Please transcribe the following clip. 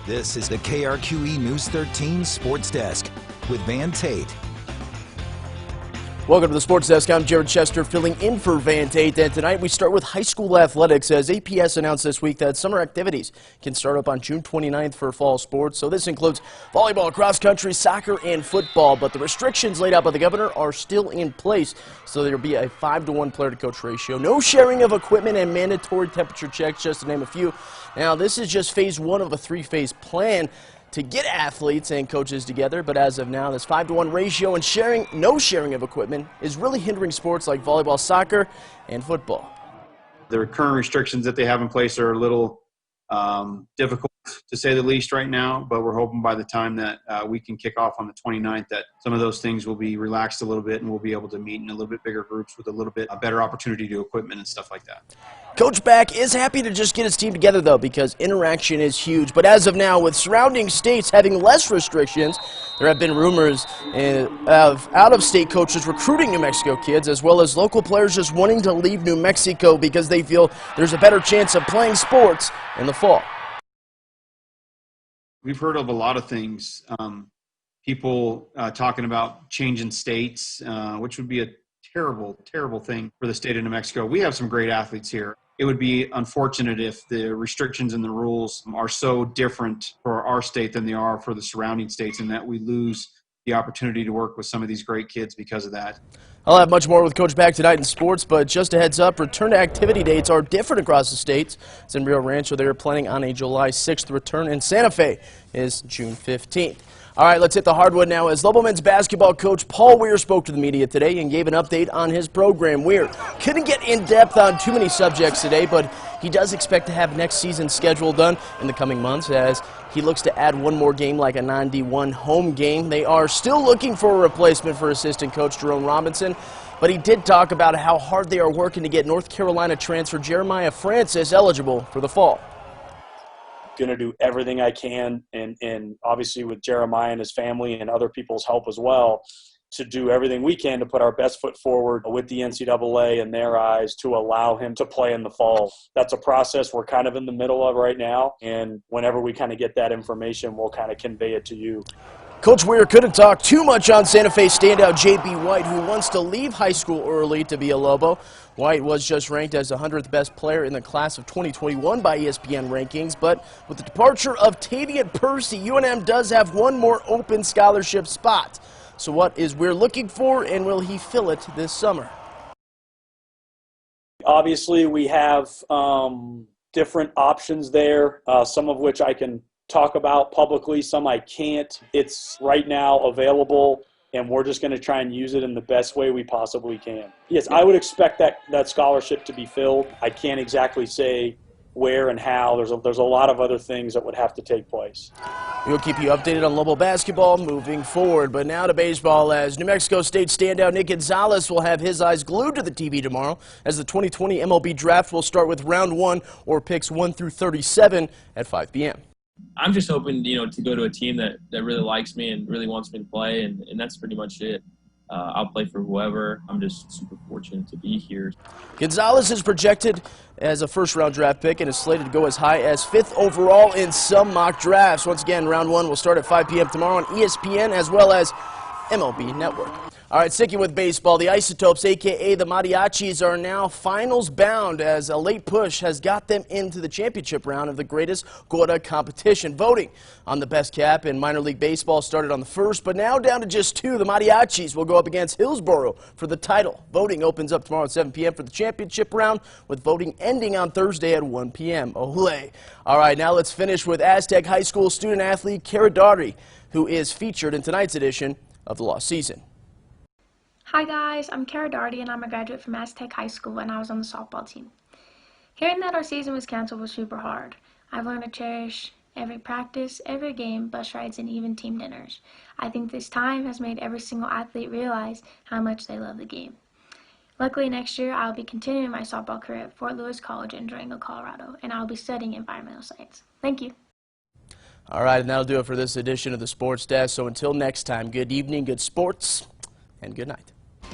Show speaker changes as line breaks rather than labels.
This is the KRQE News 13 Sports Desk with Van Tate.
Welcome to the Sports Desk. I'm Jared Chester filling in for Van Tate, and tonight we start with high school athletics as APS announced this week that summer activities can start up on June 29th for fall sports. So this includes volleyball, cross country, soccer, and football, but the restrictions laid out by the governor are still in place. So there'll be a 5-to-1 player-to-coach ratio, no sharing of equipment, and mandatory temperature checks, just to name a few. Now, this is just phase one of a three-phase plan to get athletes and coaches together, but as of now, this 5-to-1 ratio and no sharing of equipment is really hindering sports like volleyball, soccer, and football.
The current restrictions that they have in place are a little difficult, to say the least, right now, but we're hoping by the time that we can kick off on the 29th that some of those things will be relaxed a little bit and we'll be able to meet in a little bit bigger groups with a little bit better opportunity to equipment and stuff like that.
Coach Back is happy to just get his team together, though, because interaction is huge. But as of now, with surrounding states having less restrictions, there have been rumors of out-of-state coaches recruiting New Mexico kids, as well as local players just wanting to leave New Mexico because they feel there's a better chance of playing sports in the fall.
We've heard of a lot of things. People talking about changing states, which would be a terrible, terrible thing for the state of New Mexico. We have some great athletes here. It would be unfortunate if the restrictions and the rules are so different for our state than they are for the surrounding states, and that we lose the opportunity to work with some of these great kids because of that.
I'll have much more with Coach Back tonight in sports, but just a heads up, return to activity dates are different across the states. It's in Rio Rancho. They're planning on a July 6th return, and Santa Fe is June 15th. All right, let's hit the hardwood now as Lobo men's basketball coach Paul Weir spoke to the media today and gave an update on his program. Weir couldn't get in depth on too many subjects today, but he does expect to have next season's schedule done in the coming months as he looks to add one more game like a 9D1 home game. They are still looking for a replacement for assistant coach Jerome Robinson, but he did talk about how hard they are working to get North Carolina transfer Jeremiah Francis eligible for the fall.
Going to do everything I can, and obviously with Jeremiah and his family and other people's help as well, to do everything we can to put our best foot forward with the NCAA in their eyes to allow him to play in the fall. That's a process we're kind of in the middle of right now, and whenever we kind of get that information, we'll kind of convey it to you.
Coach Weir couldn't talk too much on Santa Fe standout J.B. White, who wants to leave high school early to be a Lobo. White was just ranked as the 100th best player in the class of 2021 by ESPN rankings, but with the departure of Tavian Percy, UNM does have one more open scholarship spot. So what is Weir looking for, and will he fill it this summer?
Obviously, we have different options there, some of which I can talk about publicly, some I can't. It's right now available, and we're just going to try and use it in the best way we possibly can. Yes, I would expect that scholarship to be filled. I can't exactly say where and how. There's a lot of other things that would have to take place.
We'll keep you updated on Lobo basketball moving forward. But now to baseball, as New Mexico State standout Nick Gonzalez will have his eyes glued to the TV tomorrow, as the 2020 MLB draft will start with round 1, or picks 1 through 37 at 5 p.m.
I'm just hoping, to go to a team that really likes me and really wants me to play, and that's pretty much it. I'll play for whoever. I'm just super fortunate to be here.
Gonzalez is projected as a first-round draft pick and is slated to go as high as 5th overall in some mock drafts. Once again, round 1 will start at 5 p.m. tomorrow on ESPN as well as MLB Network. All right, sticking with baseball, the Isotopes, a.k.a. the Mariachis, are now finals bound as a late push has got them into the championship round of the greatest Gora competition. Voting on the best cap in minor league baseball started on the 1st, but now down to just 2. The Mariachis will go up against Hillsboro for the title. Voting opens up tomorrow at 7 p.m. for the championship round, with voting ending on Thursday at 1 p.m. Ole. All right, now let's finish with Aztec High School student-athlete Kara Daugherty, who is featured in tonight's edition of The Lost Season.
Hi guys, I'm Kara Daugherty and I'm a graduate from Aztec High School and I was on the softball team. Hearing that our season was canceled was super hard. I've learned to cherish every practice, every game, bus rides, and even team dinners. I think this time has made every single athlete realize how much they love the game. Luckily next year I'll be continuing my softball career at Fort Lewis College in Durango, Colorado, and I'll be studying environmental science. Thank you.
All right, and that'll do it for this edition of the Sports Desk. So until next time, good evening, good sports, and good night.